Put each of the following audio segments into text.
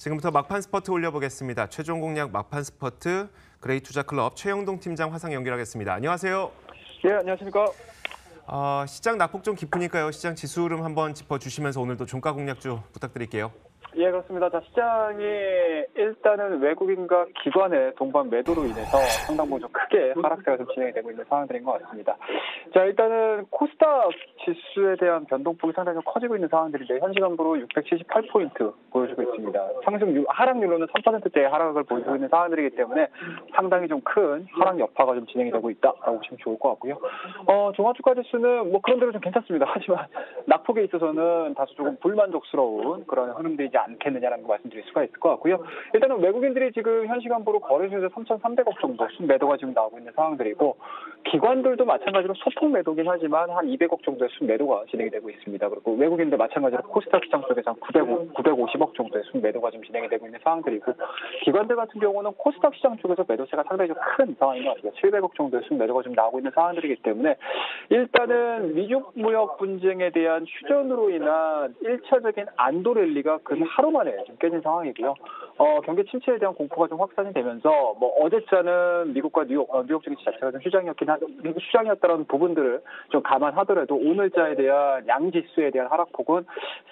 지금부터 막판 스퍼트 올려보겠습니다. 최종 공략 막판 스퍼트 그레이 투자클럽 최영동 팀장 화상 연결하겠습니다. 안녕하세요. 예, 안녕하십니까. 시장 낙폭 좀 깊으니까요. 시장 지수 흐름 한번 짚어주시면서 오늘도 종가 공략주 부탁드릴게요. 예, 그렇습니다. 자, 시장이 일단은 외국인과 기관의 동반 매도로 인해서 상당 부분 좀 크게 하락세가 좀 진행이 되고 있는 상황들인 것 같습니다. 자, 일단은 코스닥 지수에 대한 변동폭이 상당히 좀 커지고 있는 상황들인데 현 시간으로 678포인트 보여주고 있습니다. 하락률로는 3%대의 하락을 보여주고 있는 상황들이기 때문에 상당히 좀 큰 하락 여파가 좀 진행이 되고 있다라고 보시면 좋을 것 같고요. 종합주가 지수는 뭐 그런 대로 좀 괜찮습니다. 하지만 낙폭에 있어서는 다소 조금 불만족스러운 그런 흐름들이지 않겠느냐라는 거 말씀드릴 수가 있을 것 같고요. 일단은 외국인들이 지금 현 시간으로 거래소에서 3,300억 정도 순매도가 지금 나오고 있는 상황들이고 기관들도 마찬가지로 소폭 매도긴 하지만 한 200억 정도의 순매도가 진행이 되고 있습니다. 그리고 외국인들 마찬가지로 코스닥 시장 쪽에서 한 950억 정도의 순매도가 좀 진행이 되고 있는 상황들이고 기관들 같은 경우는 코스닥 시장 쪽에서 매도세가 상당히 좀 큰 상황인 것 같습니다. 700억 정도의 순매도가 좀 나오고 있는 상황들이기 때문에 일단은 미중 무역 분쟁에 대한 휴전으로 인한 1차적인 안도 랠리가 근 하루 만에 좀 깨진 상황이고요. 경기 침체에 대한 공포가 좀 확산이 되면서 뭐 어제자는 미국과 뉴욕 증시 자체가 좀 휴장이었다는 부분들을 좀 감안하더라도 오늘자에 대한 양지수에 대한 하락폭은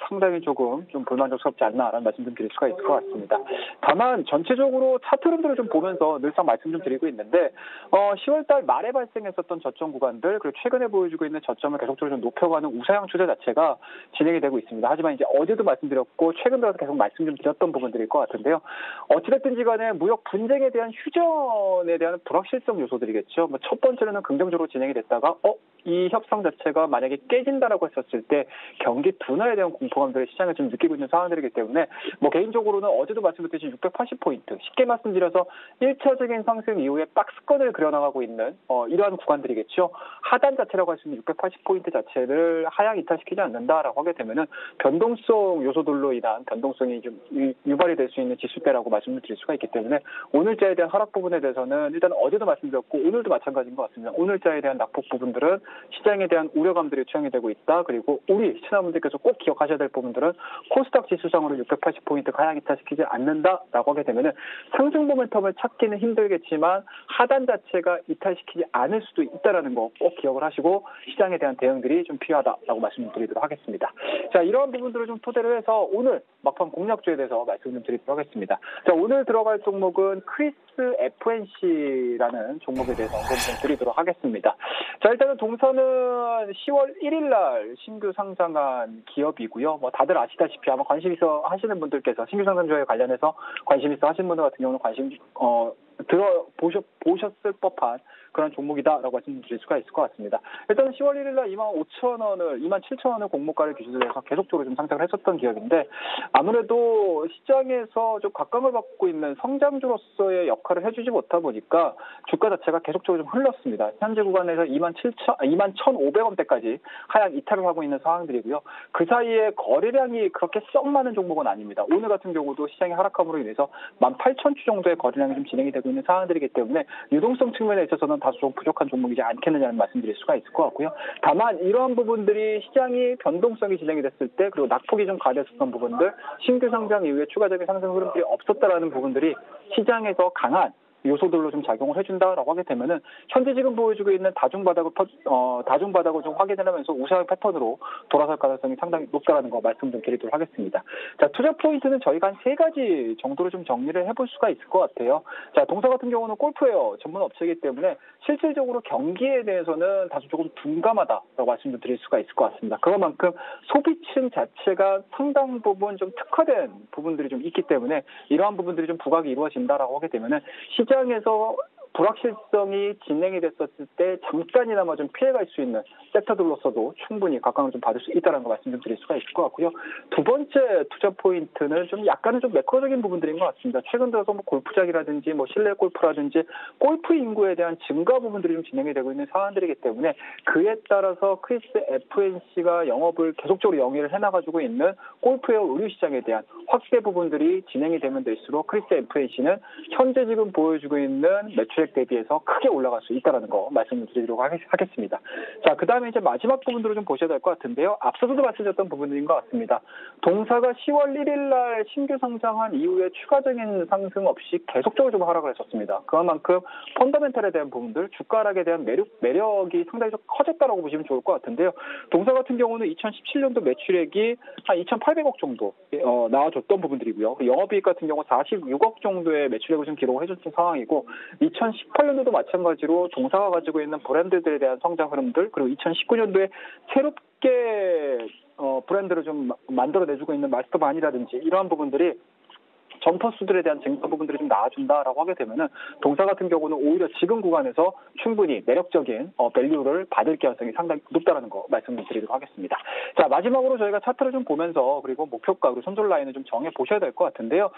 상당히 조금 좀 불만족스럽지 않나라는 말씀 좀 드릴 수가 있을 것 같습니다. 다만 전체적으로 차트 흐름들을 좀 보면서 늘상 말씀 좀 드리고 있는데 10월달 말에 발생했었던 저점 구간들 그리고 최근에 보여주고 있는 저점을 계속적으로 좀 높여가는 우상향 추세 자체가 진행이 되고 있습니다. 하지만 이제 어제도 말씀드렸고 최근 들어서 계속 말씀 좀 드렸던 부분들일 것 같은데요. 어찌됐든지 간에 무역 분쟁에 대한 휴전에 대한 불확실성 요소들이겠죠. 뭐 첫 번째로는 긍정적으로 진행이 됐다가 이 협상 자체가 만약에 깨진다라고 했었을 때 경기 둔화에 대한 공포감들을 시장에 좀 느끼고 있는 상황들이기 때문에 뭐 개인적으로는 어제도 말씀드렸듯이 680포인트 쉽게 말씀드려서 1차적인 상승 이후에 박스권을 그려나가고 있는 이러한 구간들이겠죠. 하단 자체라고 할 수 있는 680포인트 자체를 하향 이탈시키지 않는다라고 하게 되면은 변동성 요소들로 인한 변동성이 좀 유발이 될 수 있는 지수대라고 말씀을 드릴 수가 있기 때문에 오늘자에 대한 하락 부분에 대해서는 일단 어제도 말씀드렸고 오늘도 마찬가지인 것 같습니다. 오늘자에 대한 낙폭 부분들은 시장에 대한 우려감들이 투영이 되고 있다. 그리고 우리 시청자분들께서 꼭 기억하셔야 될 부분들은 코스닥 지수상으로 680포인트 하향 이탈시키지 않는다라고 하게 되면은 상승 모멘텀을 찾기는 힘들겠지만 하단 자체가 이탈시키지 않을 수도 있다라는 거 꼭 기억을 하시고 시장에 대한 대응들이 좀 필요하다라고 말씀드리도록 하겠습니다. 자, 이러한 부분들을 좀 토대로 해서 오늘 막판 공략주에 대해서 말씀 좀 드리도록 하겠습니다. 자, 오늘 들어갈 종목은 크리스 FNC라는 종목에 대해서 언급 좀 드리도록 하겠습니다. 자, 일단은 동사는 10월 1일 날 신규 상장한 기업이고요. 뭐 다들 아시다시피 아마 관심 있어 하시는 분들께서 신규 상장주에 관련해서 관심 있어 하시는 분들 같은 경우는 관심 보셨을 법한 그런 종목이다라고 말씀드릴 수가 있을 것 같습니다. 일단 10월 1일 날 27,000원을 공모가를 기준으로 해서 계속적으로 좀 상장을 했었던 기업인데 아무래도 시장에서 좀 각광을 받고 있는 성장주로서의 역할을 해주지 못하다 보니까 주가 자체가 계속적으로 좀 흘렀습니다. 현재 구간에서 21,500원대까지 하향 이탈을 하고 있는 상황들이고요. 그 사이에 거래량이 그렇게 썩 많은 종목은 아닙니다. 오늘 같은 경우도 시장의 하락함으로 인해서 18,000주 정도의 거래량이 좀 진행이 되고 있는 상황들이기 때문에 유동성 측면에 있어서는 다소 좀 부족한 종목이지 않겠느냐는 말씀드릴 수가 있을 것 같고요. 다만 이러한 부분들이 시장이 변동성이 진행이 됐을 때 그리고 낙폭이 좀 가려졌던 부분들 신규 상장 이후에 추가적인 상승 흐름들이 없었다라는 부분들이 시장에서 강한 요소들로 좀 작용을 해준다라고 하게 되면은 현재 지금 보여주고 있는 다중바닥을 좀 확인하면서 우상향 패턴으로 돌아설 가능성이 상당히 높다라는 거 말씀 좀 드리도록 하겠습니다. 자, 투자 포인트는 저희가 한 3가지 정도로 좀 정리를 해볼 수가 있을 것 같아요. 자, 동사 같은 경우는 골프웨어 전문 업체이기 때문에 실질적으로 경기에 대해서는 다소 조금 둔감하다라고 말씀 좀 드릴 수가 있을 것 같습니다. 그만큼 소비층 자체가 상당 부분 좀 특화된 부분들이 좀 있기 때문에 이러한 부분들이 좀 부각이 이루어진다라고 하게 되면은 시장에서 불확실성이 진행이 됐었을 때 잠깐이나마 좀 피해갈 수 있는 섹터들로서도 충분히 각광을 좀 받을 수 있다는 거 말씀 좀 드릴 수가 있을 것 같고요. 두 번째 투자 포인트는 좀 약간은 좀 매크로적인 부분들인 것 같습니다. 최근 들어서 뭐 골프장이라든지 뭐 실내 골프라든지 골프 인구에 대한 증가 부분들이 좀 진행이 되고 있는 상황들이기 때문에 그에 따라서 크리스 FNC가 영업을 계속적으로 영위를 해나가지고 있는 골프웨어 의류 시장에 대한 확대 부분들이 진행이 되면 될수록 크리스 FNC는 현재 지금 보여주고 있는 매출액 금액 대비해서 크게 올라갈 수 있다는 거 말씀을 드리도록 하겠습니다. 자, 그 다음에 이제 마지막 부분들을 좀 보셔야 될 것 같은데요. 앞서서도 말씀드렸던 부분인 것 같습니다. 동사가 10월 1일 날 신규 상장한 이후에 추가적인 상승 없이 계속적으로 좀 하락을 했었습니다. 그만큼 펀더멘탈에 대한 부분들, 주가 하락에 대한 매력이 상당히 좀 커졌다라고 보시면 좋을 것 같은데요. 동사 같은 경우는 2017년도 매출액이 한 2,800억 정도 나와줬던 부분들이고요. 영업이익 같은 경우 46억 정도의 매출액을 좀 기록을 해줬던 상황이고 2018년도도 마찬가지로 동사가 가지고 있는 브랜드들에 대한 성장 흐름들 그리고 2019년도에 새롭게 브랜드를 좀 만들어내주고 있는 마스터반이라든지 이러한 부분들이 점퍼 수들에 대한 증가 부분들이 좀 나와준다라고 하게 되면은 동사 같은 경우는 오히려 지금 구간에서 충분히 매력적인 밸류를 받을 가능성이 상당히 높다라는 거 말씀을 드리도록 하겠습니다. 자, 마지막으로 저희가 차트를 좀 보면서 그리고 목표가 그리고 손절 라인을 좀 정해 보셔야 될 것 같은데요.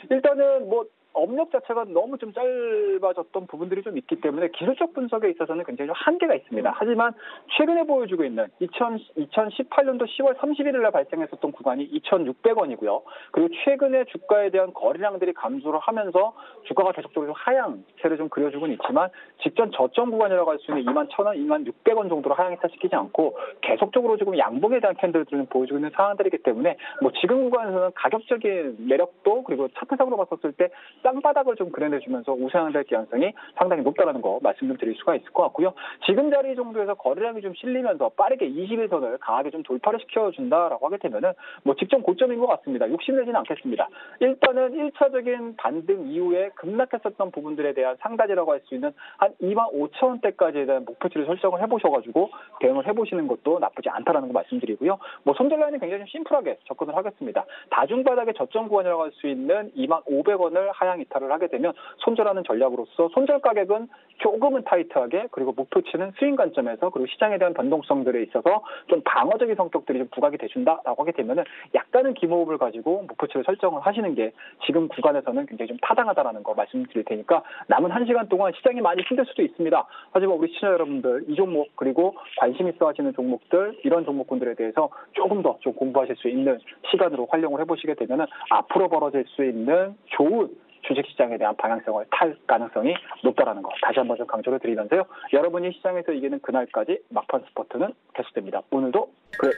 일단은 업력 자체가 너무 좀 짧아졌던 부분들이 좀 있기 때문에 기술적 분석에 있어서는 굉장히 좀 한계가 있습니다. 하지만 최근에 보여주고 있는 2018년도 10월 31일 날 발생했었던 구간이 2,600원이고요. 그리고 최근에 주가에 대한 거래량들이 감소를 하면서 주가가 계속적으로 하향세를 좀 그려주고는 있지만 직전 저점 구간이라고 할 수 있는 21,000원, 2600원 정도로 하향세시키지 않고 계속적으로 지금 양봉에 대한 캔들들을 보여주고 있는 상황들이기 때문에 지금 구간에서는 가격적인 매력도 그리고 차트상으로 봤었을 때 쌍바닥을 좀 그려내주면서 우상향될 가능성이 상당히 높다는 거 말씀 좀 드릴 수가 있을 것 같고요. 지금 자리 정도에서 거래량이 좀 실리면서 빠르게 21선을 강하게 좀 돌파를 시켜준다라고 하게 되면은 직전 고점인 것 같습니다. 욕심내지는 않겠습니다. 일단은 1차적인 반등 이후에 급락했었던 부분들에 대한 상단이라고 할 수 있는 한 25,000원대까지에 대한 목표치를 설정을 해보셔가지고 대응을 해보시는 것도 나쁘지 않다라는 거 말씀드리고요. 손절 라인은 굉장히 좀 심플하게 접근을 하겠습니다. 다중바닥의 저점 구간이라고 할 수 있는 25,500원을 하향 이탈을 하게 되면 손절하는 전략으로서 손절 가격은 조금은 타이트하게 그리고 목표치는 스윙 관점에서 그리고 시장에 대한 변동성들에 있어서 좀 방어적인 성격들이 좀 부각이 돼준다라고 하게 되면은 약간은 기모흡을 가지고 목표치를 설정을 하시는 게 지금 구간에서는 굉장히 좀 타당하다라는 거 말씀드릴 테니까 남은 1시간 동안 시장이 많이 힘들 수도 있습니다. 하지만 우리 시청자 여러분들 이 종목 그리고 관심 있어 하시는 종목들 이런 종목군들에 대해서 조금 더 좀 공부하실 수 있는 시간으로 활용을 해보시게 되면은 앞으로 벌어질 수 있는 좋은 주식시장에 대한 방향성을 탈 가능성이 높다라는 거 다시 한번 좀 강조를 드리면서요. 여러분이 시장에서 이기는 그날까지 막판 스포츠는 계속됩니다. 오늘도 그래.